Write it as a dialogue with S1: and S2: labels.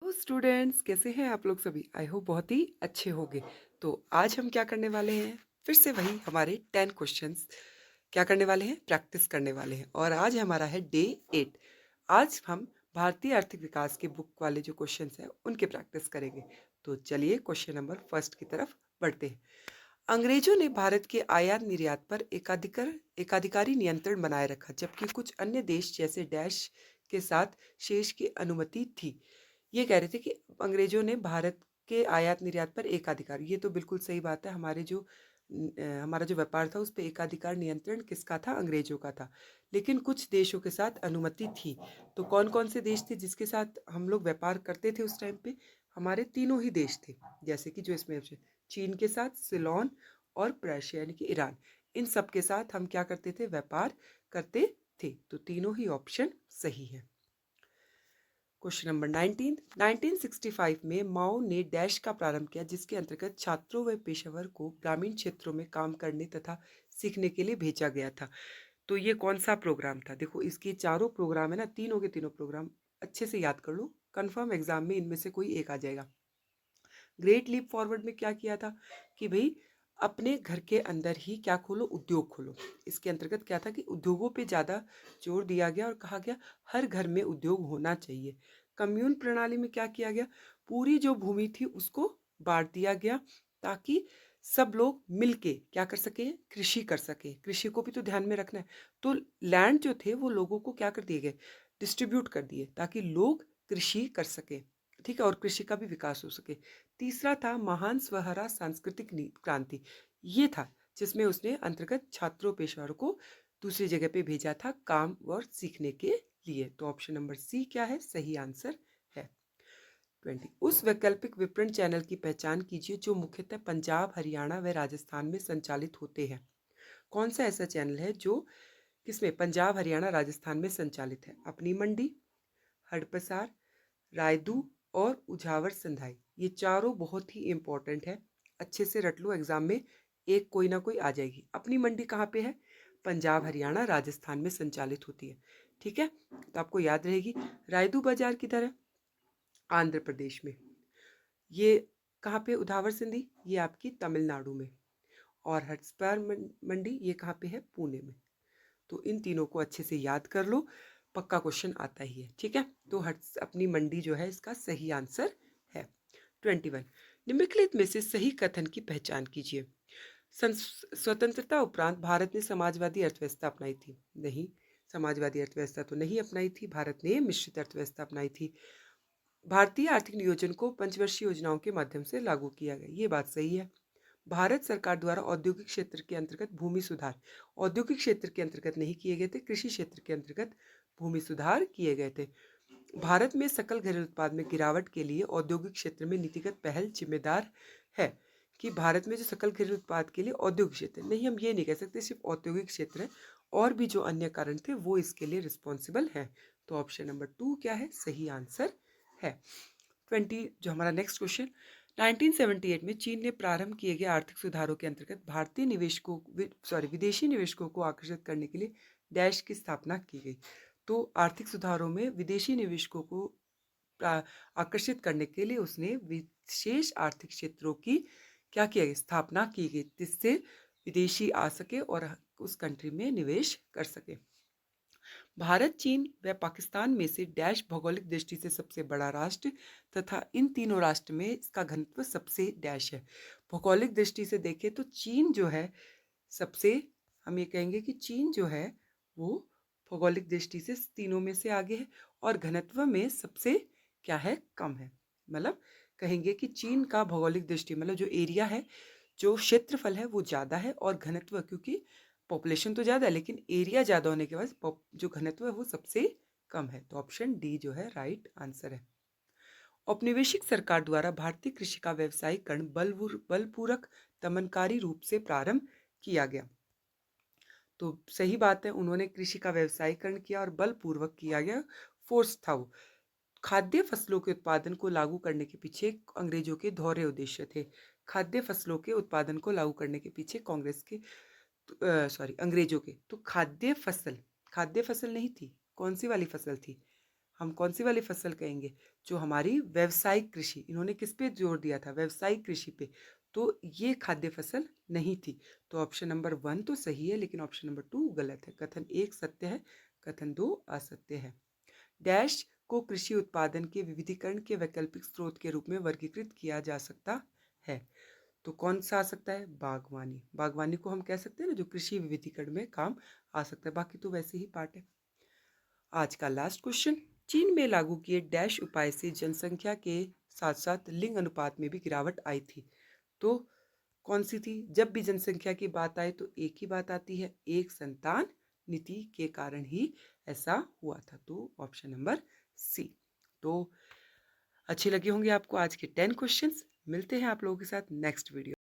S1: तो स्टूडेंट्स कैसे हैं आप लोग सभी? आई होप बहुत ही अच्छे होंगे। तो आज हम क्या करने वाले हैं? फिर से वही हमारे 10 क्वेश्चंस क्या करने वाले हैं? प्रैक्टिस करने वाले हैं और आज हमारा है डे 8। आज हम भारतीय आर्थिक विकास के बुक वाले जो क्वेश्चंस हैं उनके प्रैक्टिस करेंगे। तो चलिए क्वेश्चन नंबर फर्स्ट की तरफ बढ़ते हैं। अंग्रेजों ने भारत के आयात निर्यात पर एकाधिकारी नियंत्रण बनाए रखा जबकि कुछ अन्य देश जैसे डैश के साथ शेष की अनुमति थी। ये कह रहे थे कि अंग्रेजों ने भारत के आयात निर्यात पर एकाधिकार, ये तो बिल्कुल सही बात है। हमारा जो व्यापार था उस पर एकाधिकार नियंत्रण किसका था? अंग्रेजों का था। लेकिन कुछ देशों के साथ अनुमति थी। तो कौन कौन से देश थे जिसके साथ हम लोग व्यापार करते थे उस टाइम पे? हमारे तीनों ही देश थे, जैसे कि जो इसमें चीन के साथ, सिलोन और प्रशिया यानी कि ईरान, इन सब के साथ हम क्या करते थे? व्यापार करते थे। तो तीनों ही ऑप्शन सही है। Question number 19। 1965 में माओ ने डैश का प्रारंभ किया जिसके अंतर्गत छात्रों व पेशेवर को ग्रामीण क्षेत्रों में काम करने तथा सीखने के लिए भेजा गया था। तो ये कौन सा प्रोग्राम था? देखो, इसके चारों प्रोग्राम है ना, तीनों के तीनों प्रोग्राम अच्छे से याद कर लो, कंफर्म एग्जाम में इनमें से कोई एक आ जाएगा। ग्रेट लीप फॉरवर्ड में क्या किया था कि भाई अपने घर के अंदर ही क्या खोलो? उद्योग खोलो। इसके अंतर्गत क्या था कि उद्योगों पे ज़्यादा जोर दिया गया और कहा गया हर घर में उद्योग होना चाहिए। कम्यून प्रणाली में क्या किया गया? पूरी जो भूमि थी उसको बांट दिया गया ताकि सब लोग मिलके क्या कर सके? कृषि कर सके। कृषि को भी तो ध्यान में रखना है। तो लैंड जो थे वो लोगों को क्या कर दिए गए? डिस्ट्रीब्यूट कर दिए ताकि लोग कृषि कर सके। ठीक है, और कृषि का भी विकास हो सके। तीसरा था महान स्वहरा सांस्कृतिक क्रांति। ये था जिसमें उसने अंतर्गत छात्रों पेशेवरों को दूसरी जगह पे भेजा था काम और सीखने के लिए। तो ऑप्शन नंबर सी क्या है? सही आंसर है। 20। उस वैकल्पिक विपणन चैनल की पहचान कीजिए जो मुख्यतः पंजाब, हरियाणा व राजस्थान में संचालित होते हैं। कौन सा ऐसा चैनल है जो किसमें? पंजाब, हरियाणा, राजस्थान में संचालित है। अपनी मंडी, हडपसार, रायदू और उझावर संधाई, ये चारों बहुत ही इंपॉर्टेंट है। अच्छे से रट लो, एग्जाम में एक कोई ना कोई आ जाएगी। अपनी मंडी कहाँ पे है? पंजाब, हरियाणा, राजस्थान में संचालित होती है। ठीक है, तो आपको याद रहेगी। रायदू बाजार किधर है? आंध्र प्रदेश में। ये कहाँ पे? उधावर सिंधी, ये आपकी तमिलनाडु में। और हट्सपार मंडी ये कहाँ पे है? पुणे में। तो इन तीनों को अच्छे से याद कर लो, पक्का क्वेश्चन आता ही है। ठीक है, तो हट अपनी मंडी जो है इसका सही आंसर है। 21। निम्नलिखित में से सही कथन की पहचान कीजिए। स्वतंत्रता उपरांत भारत ने समाजवादी अर्थव्यवस्था अपनाई थी? नहीं, समाजवादी अर्थव्यवस्था तो नहीं अपनाई थी। भारत ने मिश्रित अर्थव्यवस्था अपनाई थी। भारतीय आर्थिक नियोजन को पंचवर्षीय योजनाओं के माध्यम से लागू किया गया, ये बात सही है। भारत सरकार द्वारा औद्योगिक क्षेत्र के अंतर्गत भूमि सुधार औद्योगिक क्षेत्र के अंतर्गत नहीं किए गए थे, कृषि क्षेत्र के अंतर्गत भूमि सुधार किए गए थे। भारत में सकल घरेलू उत्पाद में गिरावट के लिए औद्योगिक क्षेत्र में नीतिगत पहल जिम्मेदार है। कि भारत में जो सकल घरेलू उत्पाद के लिए औद्योगिक क्षेत्र नहीं, हम ये नहीं कह सकते सिर्फ औद्योगिक क्षेत्र है, और भी जो अन्य कारण थे वो इसके लिए रिस्पॉन्सिबल हैं। तो ऑप्शन नंबर 2 क्या है? सही आंसर है। 20 जो हमारा नेक्स्ट क्वेश्चन। 1978 में चीन ने प्रारंभ किए गए आर्थिक सुधारों के अंतर्गत भारतीय निवेशकों विदेशी निवेशकों को आकर्षित करने के लिए डैश की स्थापना की गई। तो आर्थिक सुधारों में विदेशी निवेशकों को आकर्षित करने के लिए उसने विशेष आर्थिक क्षेत्रों की क्या किया गया? स्थापना की गई जिससे विदेशी आ सके और उस कंट्री में निवेश कर सके। भारत, चीन व पाकिस्तान में से डैश भौगोलिक दृष्टि से सबसे बड़ा राष्ट्र तथा इन तीनों राष्ट्र में इसका घनत्व सबसे डैश है। भौगोलिक दृष्टि से देखें तो चीन जो है सबसे, हम ये कहेंगे कि चीन जो है वो भौगोलिक दृष्टि से तीनों में से आगे है और घनत्व में सबसे क्या है? कम है। मतलब कहेंगे कि चीन का भौगोलिक दृष्टि मतलब जो एरिया है, जो क्षेत्रफल है वो ज़्यादा है, और घनत्व क्योंकि पॉपुलेशन तो ज़्यादा है लेकिन एरिया ज़्यादा होने के बाद जो घनत्व है वो सबसे कम है। तो ऑप्शन डी जो है राइट आंसर है। औपनिवेशिक सरकार द्वारा भारतीय कृषि का व्यवसायीकरण बलपूर्वक दमनकारी रूप से प्रारंभ किया गया। तो सही बात है, उन्होंने कृषि का व्यवसायीकरण किया और बलपूर्वक किया गया, फोर्स था वो। खाद्य फसलों के उत्पादन को लागू करने के पीछे अंग्रेजों के दोहरे उद्देश्य थे। खाद्य फसलों के उत्पादन को लागू करने के पीछे कांग्रेस के अंग्रेजों के। तो खाद्य फसल नहीं थी, कौन सी वाली फसल थी? हम कौन सी वाली फसल कहेंगे? जो हमारी व्यावसायिक कृषि, इन्होंने किस पे जोर दिया था? व्यावसायिक कृषि पे। तो ये खाद्य फसल नहीं थी। तो ऑप्शन नंबर 1 तो सही है, लेकिन ऑप्शन नंबर 2 गलत है। कथन 1 सत्य है, कथन 2 असत्य है। डैश को कृषि उत्पादन के विविधीकरण के वैकल्पिक स्रोत के रूप में वर्गीकृत किया जा सकता है। तो कौन सा आ सकता है? बागवानी। बागवानी को हम कह सकते हैं ना, जो कृषि विविधीकरण में काम आ सकता है। बाकी तो वैसे ही पार्ट है। आज का लास्ट क्वेश्चन, चीन में लागू किए डैश उपाय से जनसंख्या के साथ साथ लिंग अनुपात में भी गिरावट आई थी। तो कौन सी थी? जब भी जनसंख्या की बात आए तो एक ही बात आती है, एक संतान नीति के कारण ही ऐसा हुआ था। तो ऑप्शन नंबर सी। तो अच्छे लगे होंगे आपको आज के 10 क्वेश्चंस। मिलते हैं आप लोगों के साथ नेक्स्ट वीडियो।